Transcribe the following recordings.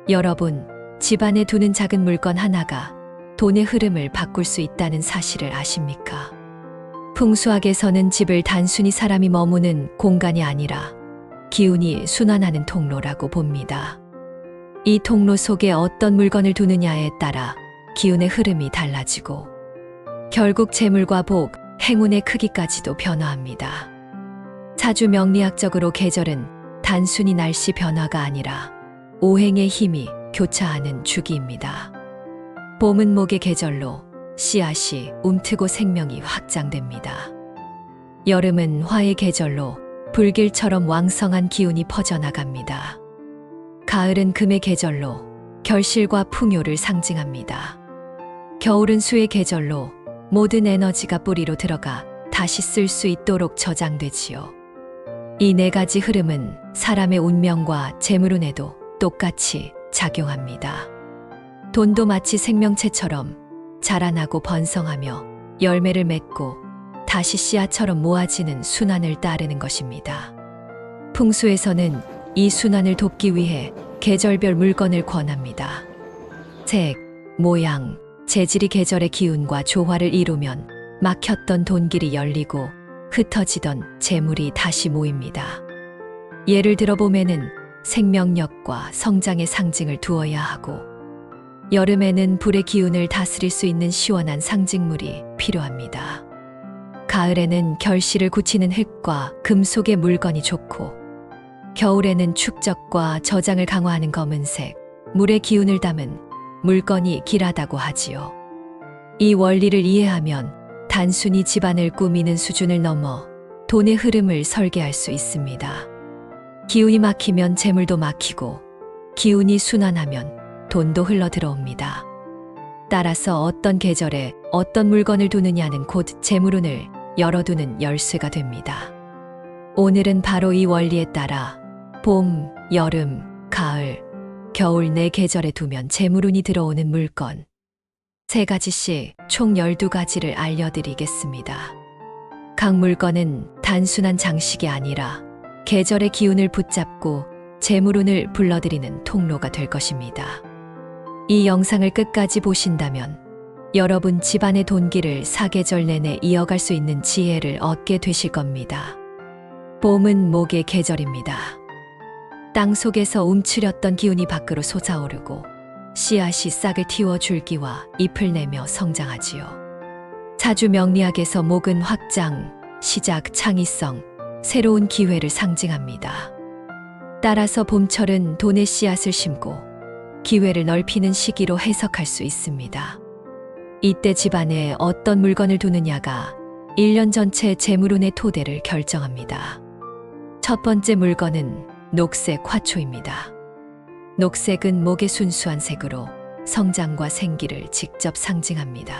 여러분, 집안에 두는 작은 물건 하나가 돈의 흐름을 바꿀 수 있다는 사실을 아십니까? 풍수학에서는 집을 단순히 사람이 머무는 공간이 아니라 기운이 순환하는 통로라고 봅니다. 이 통로 속에 어떤 물건을 두느냐에 따라 기운의 흐름이 달라지고 결국 재물과 복, 행운의 크기까지도 변화합니다. 사주 명리학적으로 계절은 단순히 날씨 변화가 아니라 오행의 힘이 교차하는 주기입니다. 봄은 목의 계절로 씨앗이 움트고 생명이 확장됩니다. 여름은 화의 계절로 불길처럼 왕성한 기운이 퍼져나갑니다. 가을은 금의 계절로 결실과 풍요를 상징합니다. 겨울은 수의 계절로 모든 에너지가 뿌리로 들어가 다시 쓸 수 있도록 저장되지요. 이 네 가지 흐름은 사람의 운명과 재물운에도 똑같이 작용합니다. 돈도 마치 생명체처럼 자라나고 번성하며 열매를 맺고 다시 씨앗처럼 모아지는 순환을 따르는 것입니다. 풍수에서는 이 순환을 돕기 위해 계절별 물건을 권합니다. 색, 모양, 재질이 계절의 기운과 조화를 이루면 막혔던 돈길이 열리고 흩어지던 재물이 다시 모입니다. 예를 들어 봄에는 생명력과 성장의 상징을 두어야 하고 여름에는 불의 기운을 다스릴 수 있는 시원한 상징물이 필요합니다. 가을에는 결실을 굳히는 흙과 금속의 물건이 좋고 겨울에는 축적과 저장을 강화하는 검은색, 물의 기운을 담은 물건이 길하다고 하지요. 이 원리를 이해하면 단순히 집안을 꾸미는 수준을 넘어 돈의 흐름을 설계할 수 있습니다. 기운이 막히면 재물도 막히고 기운이 순환하면 돈도 흘러 들어옵니다. 따라서 어떤 계절에 어떤 물건을 두느냐는 곧 재물운을 열어두는 열쇠가 됩니다. 오늘은 바로 이 원리에 따라 봄, 여름, 가을, 겨울 네 계절에 두면 재물운이 들어오는 물건 3가지씩 총 12가지를 알려드리겠습니다. 각 물건은 단순한 장식이 아니라 계절의 기운을 붙잡고 재물운을 불러들이는 통로가 될 것입니다. 이 영상을 끝까지 보신다면 여러분 집안의 돈길을 사계절 내내 이어갈 수 있는 지혜를 얻게 되실 겁니다. 봄은 목의 계절입니다. 땅 속에서 움츠렸던 기운이 밖으로 솟아오르고 씨앗이 싹을 틔워 줄기와 잎을 내며 성장하지요. 사주 명리학에서 목은 확장, 시작, 창의성, 새로운 기회를 상징합니다. 따라서 봄철은 돈의 씨앗을 심고 기회를 넓히는 시기로 해석할 수 있습니다. 이때 집안에 어떤 물건을 두느냐가 1년 전체 재물운의 토대를 결정합니다. 첫 번째 물건은 녹색 화초입니다. 녹색은 목의 순수한 색으로 성장과 생기를 직접 상징합니다.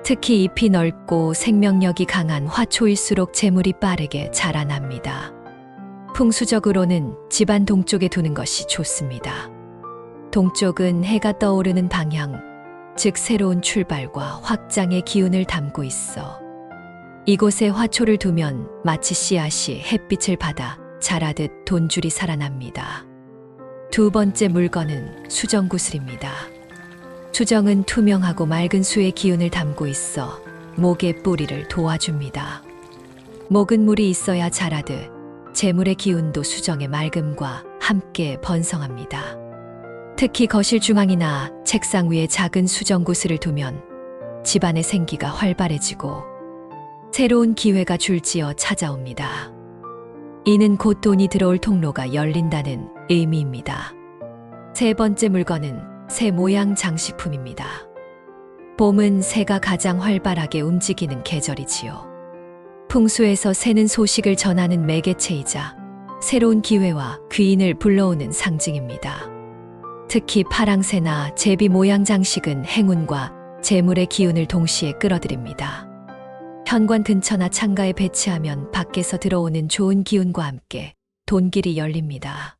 특히 잎이 넓고 생명력이 강한 화초일수록 재물이 빠르게 자라납니다. 풍수적으로는 집안 동쪽에 두는 것이 좋습니다. 동쪽은 해가 떠오르는 방향, 즉 새로운 출발과 확장의 기운을 담고 있어 이곳에 화초를 두면 마치 씨앗이 햇빛을 받아 자라듯 돈줄이 살아납니다. 두 번째 물건은 수정구슬입니다. 수정은 투명하고 맑은 수의 기운을 담고 있어 목의 뿌리를 도와줍니다. 목은 물이 있어야 자라듯 재물의 기운도 수정의 맑음과 함께 번성합니다. 특히 거실 중앙이나 책상 위에 작은 수정구슬을 두면 집안의 생기가 활발해지고 새로운 기회가 줄지어 찾아옵니다. 이는 곧 돈이 들어올 통로가 열린다는 의미입니다. 세 번째 물건은 새 모양 장식품입니다. 봄은 새가 가장 활발하게 움직이는 계절이지요. 풍수에서 새는 소식을 전하는 매개체이자 새로운 기회와 귀인을 불러오는 상징입니다. 특히 파랑새나 제비 모양 장식은 행운과 재물의 기운을 동시에 끌어들입니다. 현관 근처나 창가에 배치하면 밖에서 들어오는 좋은 기운과 함께 돈길이 열립니다.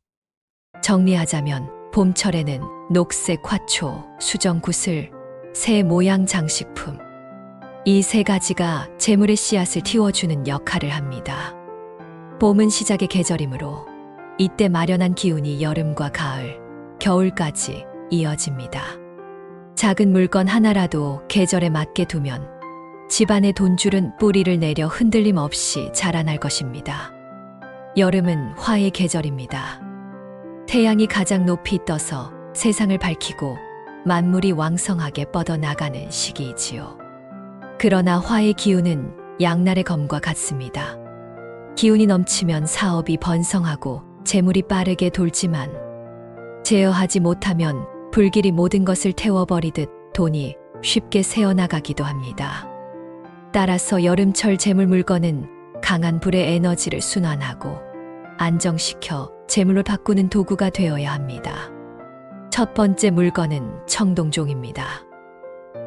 정리하자면 봄철에는 녹색 화초, 수정구슬, 새 모양 장식품 이 3가지가 재물의 씨앗을 틔워주는 역할을 합니다. 봄은 시작의 계절이므로 이때 마련한 기운이 여름과 가을, 겨울까지 이어집니다. 작은 물건 하나라도 계절에 맞게 두면 집안의 돈줄은 뿌리를 내려 흔들림 없이 자라날 것입니다. 여름은 화의 계절입니다. 태양이 가장 높이 떠서 세상을 밝히고 만물이 왕성하게 뻗어나가는 시기이지요. 그러나 화의 기운은 양날의 검과 같습니다. 기운이 넘치면 사업이 번성하고 재물이 빠르게 돌지만 제어하지 못하면 불길이 모든 것을 태워버리듯 돈이 쉽게 새어나가기도 합니다. 따라서 여름철 재물 물건은 강한 불의 에너지를 순환하고 안정시켜 재물로 바꾸는 도구가 되어야 합니다. 첫 번째 물건은 청동종입니다.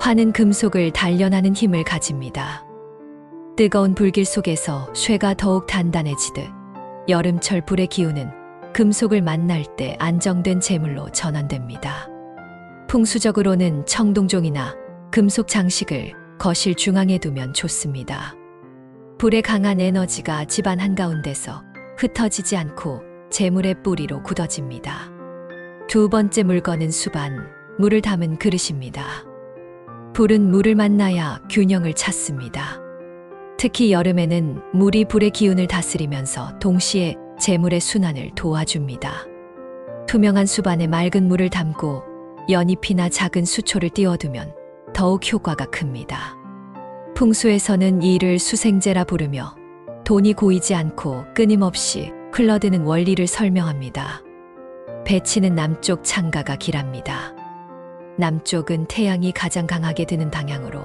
화는 금속을 단련하는 힘을 가집니다. 뜨거운 불길 속에서 쇠가 더욱 단단해지듯 여름철 불의 기운은 금속을 만날 때 안정된 재물로 전환됩니다. 풍수적으로는 청동종이나 금속 장식을 거실 중앙에 두면 좋습니다. 불의 강한 에너지가 집안 한가운데서 흩어지지 않고 재물의 뿌리로 굳어집니다. 두 번째 물건은 수반, 물을 담은 그릇입니다. 불은 물을 만나야 균형을 찾습니다. 특히 여름에는 물이 불의 기운을 다스리면서 동시에 재물의 순환을 도와줍니다. 투명한 수반에 맑은 물을 담고 연잎이나 작은 수초를 띄워두면 더욱 효과가 큽니다. 풍수에서는 이를 수생제라 부르며 돈이 고이지 않고 끊임없이 흘러드는 원리를 설명합니다. 배치는 남쪽 창가가 길합니다. 남쪽은 태양이 가장 강하게 드는 방향으로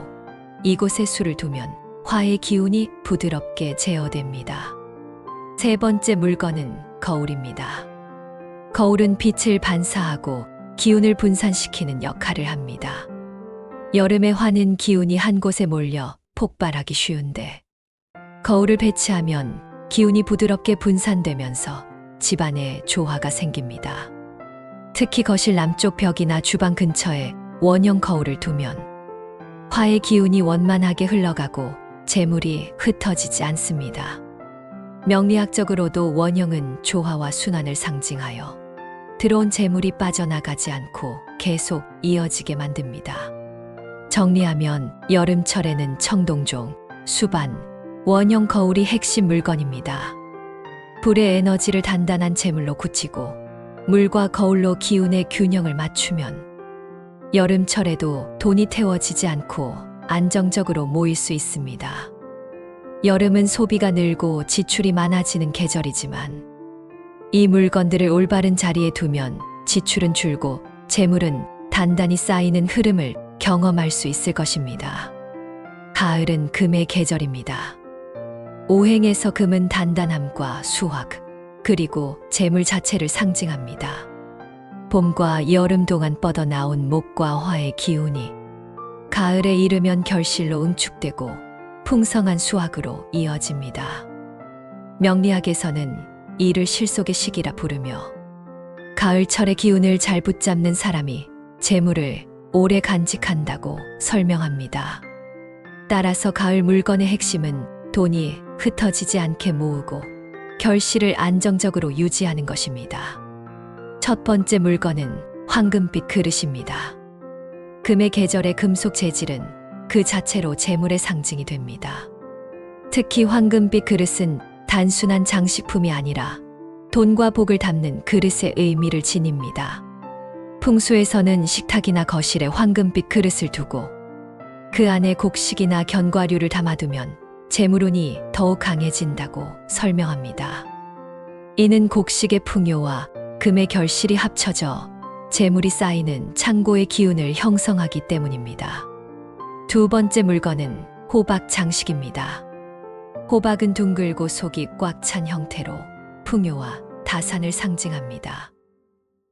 이곳에 수를 두면 화의 기운이 부드럽게 제어됩니다. 세 번째 물건은 거울입니다. 거울은 빛을 반사하고 기운을 분산시키는 역할을 합니다. 여름에 화는 기운이 한 곳에 몰려 폭발하기 쉬운데 거울을 배치하면 기운이 부드럽게 분산되면서 집안에 조화가 생깁니다. 특히 거실 남쪽 벽이나 주방 근처에 원형 거울을 두면 화의 기운이 원만하게 흘러가고 재물이 흩어지지 않습니다. 명리학적으로도 원형은 조화와 순환을 상징하여 들어온 재물이 빠져나가지 않고 계속 이어지게 만듭니다. 정리하면 여름철에는 청동종, 수반, 원형 거울이 핵심 물건입니다. 불의 에너지를 단단한 재물로 굳히고 물과 거울로 기운의 균형을 맞추면 여름철에도 돈이 태워지지 않고 안정적으로 모일 수 있습니다. 여름은 소비가 늘고 지출이 많아지는 계절이지만 이 물건들을 올바른 자리에 두면 지출은 줄고 재물은 단단히 쌓이는 흐름을 경험할 수 있을 것입니다. 가을은 금의 계절입니다. 오행에서 금은 단단함과 수확, 그리고 재물 자체를 상징합니다. 봄과 여름 동안 뻗어나온 목과 화의 기운이 가을에 이르면 결실로 응축되고 풍성한 수확으로 이어집니다. 명리학에서는 이를 실속의 시기라 부르며 가을철의 기운을 잘 붙잡는 사람이 재물을 오래 간직한다고 설명합니다. 따라서 가을 물건의 핵심은 돈이 흩어지지 않게 모으고 결실을 안정적으로 유지하는 것입니다. 첫 번째 물건은 황금빛 그릇입니다. 금의 계절의 금속 재질은 그 자체로 재물의 상징이 됩니다. 특히 황금빛 그릇은 단순한 장식품이 아니라 돈과 복을 담는 그릇의 의미를 지닙니다. 풍수에서는 식탁이나 거실에 황금빛 그릇을 두고 그 안에 곡식이나 견과류를 담아두면 재물운이 더욱 강해진다고 설명합니다. 이는 곡식의 풍요와 금의 결실이 합쳐져 재물이 쌓이는 창고의 기운을 형성하기 때문입니다. 두 번째 물건은 호박 장식입니다. 호박은 둥글고 속이 꽉 찬 형태로 풍요와 다산을 상징합니다.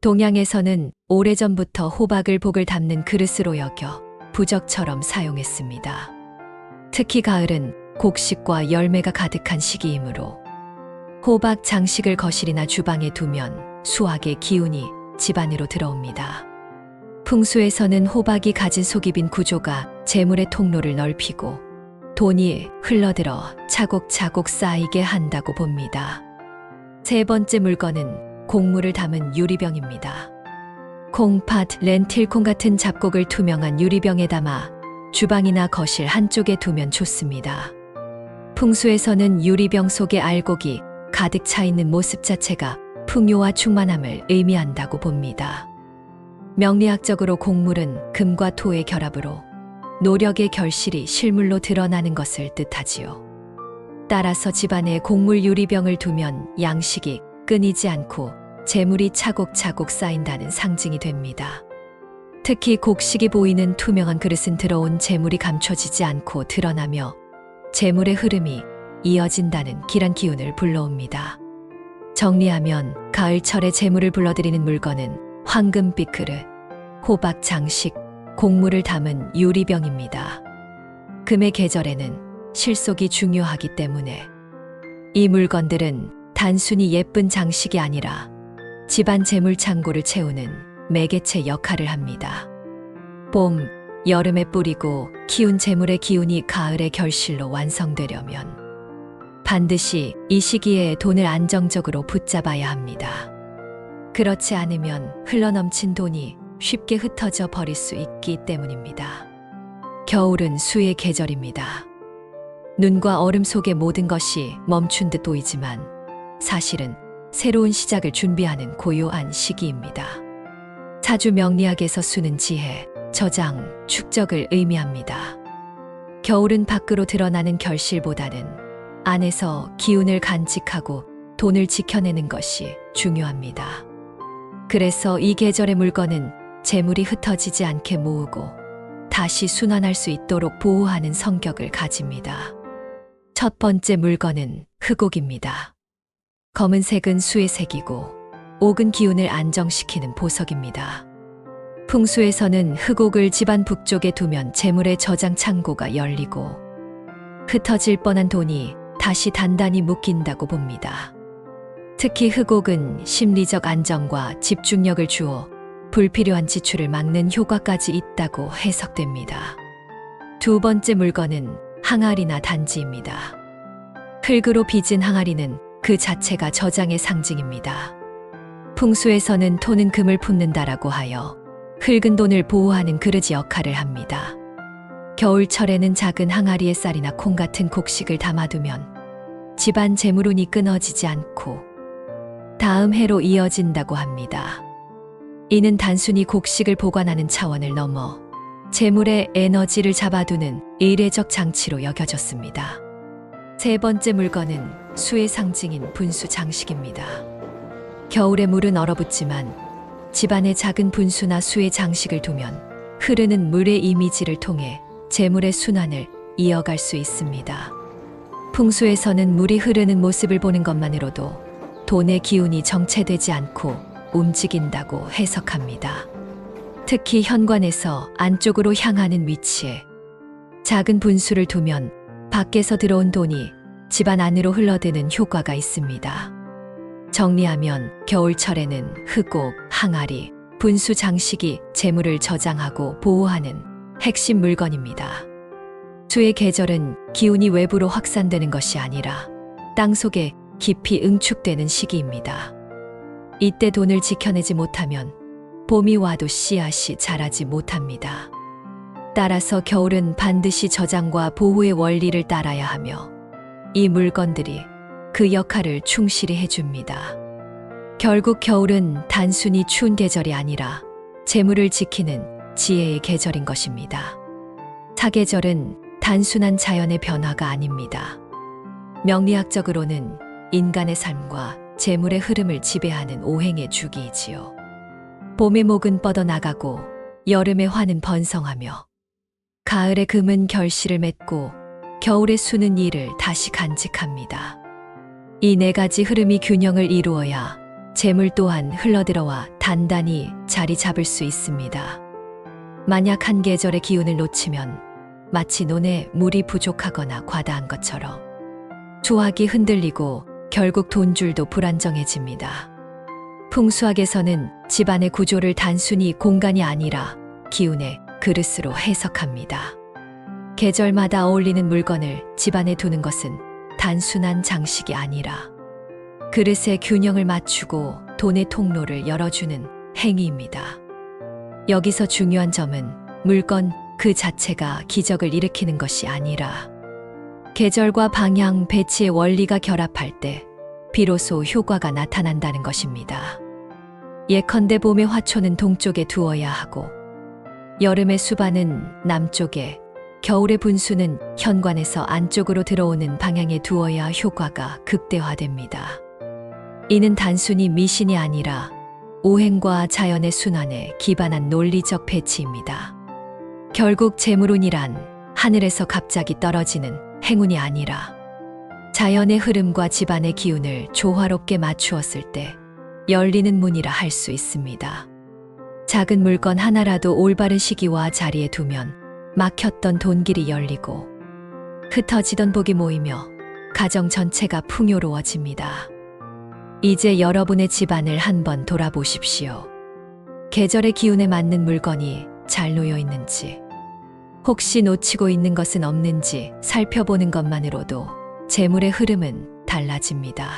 동양에서는 오래전부터 호박을 복을 담는 그릇으로 여겨 부적처럼 사용했습니다. 특히 가을은 곡식과 열매가 가득한 시기이므로 호박 장식을 거실이나 주방에 두면 수확의 기운이 집안으로 들어옵니다. 풍수에서는 호박이 가진 속이 빈 구조가 재물의 통로를 넓히고 돈이 흘러들어 차곡차곡 쌓이게 한다고 봅니다. 세 번째 물건은 곡물을 담은 유리병입니다. 콩팥, 렌틸콩 같은 잡곡을 투명한 유리병에 담아 주방이나 거실 한쪽에 두면 좋습니다. 풍수에서는 유리병 속에 알곡이 가득 차 있는 모습 자체가 풍요와 충만함을 의미한다고 봅니다. 명리학적으로 곡물은 금과 토의 결합으로 노력의 결실이 실물로 드러나는 것을 뜻하지요. 따라서 집안에 곡물 유리병을 두면 양식이 끊이지 않고 재물이 차곡차곡 쌓인다는 상징이 됩니다. 특히 곡식이 보이는 투명한 그릇은 들어온 재물이 감춰지지 않고 드러나며 재물의 흐름이 이어진다는 길한 기운을 불러옵니다. 정리하면 가을철에 재물을 불러들이는 물건은 황금빛 그릇, 호박 장식, 곡물을 담은 유리병입니다. 금의 계절에는 실속이 중요하기 때문에 이 물건들은 단순히 예쁜 장식이 아니라 집안 재물 창고를 채우는 매개체 역할을 합니다. 봄, 여름에 뿌리고 키운 재물의 기운이 가을의 결실로 완성되려면 반드시 이 시기에 돈을 안정적으로 붙잡아야 합니다. 그렇지 않으면 흘러넘친 돈이 쉽게 흩어져 버릴 수 있기 때문입니다. 겨울은 수의 계절입니다. 눈과 얼음 속의 모든 것이 멈춘 듯 보이지만 사실은 새로운 시작을 준비하는 고요한 시기입니다. 사주 명리학에서 수는 지혜, 저장, 축적을 의미합니다. 겨울은 밖으로 드러나는 결실보다는 안에서 기운을 간직하고 돈을 지켜내는 것이 중요합니다. 그래서 이 계절의 물건은 재물이 흩어지지 않게 모으고 다시 순환할 수 있도록 보호하는 성격을 가집니다. 첫 번째 물건은 흑옥입니다. 검은색은 수의 색이고 옥은 기운을 안정시키는 보석입니다. 풍수에서는 흑옥을 집안 북쪽에 두면 재물의 저장 창고가 열리고 흩어질 뻔한 돈이 다시 단단히 묶인다고 봅니다. 특히 흑옥은 심리적 안정과 집중력을 주어 불필요한 지출을 막는 효과까지 있다고 해석됩니다. 두 번째 물건은 항아리나 단지입니다. 흙으로 빚은 항아리는 그 자체가 저장의 상징입니다. 풍수에서는 토는 금을 품는다라고 하여 흙은 돈을 보호하는 그릇 역할을 합니다. 겨울철에는 작은 항아리에 쌀이나 콩 같은 곡식을 담아두면 집안 재물운이 끊어지지 않고 다음 해로 이어진다고 합니다. 이는 단순히 곡식을 보관하는 차원을 넘어 재물의 에너지를 잡아두는 의례적 장치로 여겨졌습니다. 세 번째 물건은 수의 상징인 분수 장식입니다. 겨울에 물은 얼어붙지만 집안에 작은 분수나 수의 장식을 두면 흐르는 물의 이미지를 통해 재물의 순환을 이어갈 수 있습니다. 풍수에서는 물이 흐르는 모습을 보는 것만으로도 돈의 기운이 정체되지 않고 움직인다고 해석합니다. 특히 현관에서 안쪽으로 향하는 위치에 작은 분수를 두면 밖에서 들어온 돈이 집안 안으로 흘러드는 효과가 있습니다. 정리하면 겨울철에는 흑옥, 항아리, 분수 장식이 재물을 저장하고 보호하는 핵심 물건입니다. 수의 계절은 기운이 외부로 확산되는 것이 아니라 땅속에 깊이 응축되는 시기입니다. 이때 돈을 지켜내지 못하면 봄이 와도 씨앗이 자라지 못합니다. 따라서 겨울은 반드시 저장과 보호의 원리를 따라야 하며 이 물건들이 그 역할을 충실히 해줍니다. 결국 겨울은 단순히 추운 계절이 아니라 재물을 지키는 지혜의 계절인 것입니다. 사계절은 단순한 자연의 변화가 아닙니다. 명리학적으로는 인간의 삶과 재물의 흐름을 지배하는 오행의 주기이지요. 봄의 목은 뻗어나가고 여름의 화는 번성하며 가을의 금은 결실을 맺고 겨울의 수는 이를 다시 간직합니다. 이 네 가지 흐름이 균형을 이루어야 재물 또한 흘러들어와 단단히 자리 잡을 수 있습니다. 만약 한 계절의 기운을 놓치면 마치 논에 물이 부족하거나 과다한 것처럼 수확이 흔들리고 결국 돈줄도 불안정해집니다. 풍수학에서는 집안의 구조를 단순히 공간이 아니라 기운의 그릇으로 해석합니다. 계절마다 어울리는 물건을 집안에 두는 것은 단순한 장식이 아니라 그릇의 균형을 맞추고 돈의 통로를 열어주는 행위입니다. 여기서 중요한 점은 물건 그 자체가 기적을 일으키는 것이 아니라 계절과 방향, 배치의 원리가 결합할 때 비로소 효과가 나타난다는 것입니다. 예컨대 봄의 화초는 동쪽에 두어야 하고 여름의 수반은 남쪽에, 겨울의 분수는 현관에서 안쪽으로 들어오는 방향에 두어야 효과가 극대화됩니다. 이는 단순히 미신이 아니라 오행과 자연의 순환에 기반한 논리적 배치입니다. 결국 재물운이란 하늘에서 갑자기 떨어지는 행운이 아니라 자연의 흐름과 집안의 기운을 조화롭게 맞추었을 때 열리는 문이라 할 수 있습니다. 작은 물건 하나라도 올바른 시기와 자리에 두면 막혔던 돈길이 열리고 흩어지던 복이 모이며 가정 전체가 풍요로워집니다. 이제 여러분의 집안을 한번 돌아보십시오. 계절의 기운에 맞는 물건이 잘 놓여 있는지, 혹시 놓치고 있는 것은 없는지 살펴보는 것만으로도 재물의 흐름은 달라집니다.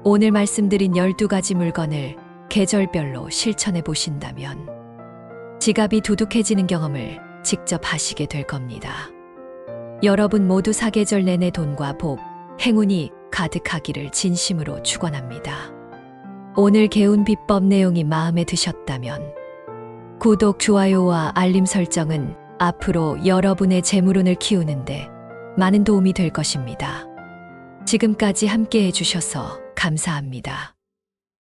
오늘 말씀드린 12가지 물건을 계절별로 실천해 보신다면 지갑이 두둑해지는 경험을 직접 하시게 될 겁니다. 여러분 모두 사계절 내내 돈과 복, 행운이 가득하기를 진심으로 축원합니다. 오늘 개운 비법 내용이 마음에 드셨다면 구독, 좋아요와 알림 설정은 앞으로 여러분의 재물운을 키우는데 많은 도움이 될 것입니다. 지금까지 함께 해주셔서 감사합니다.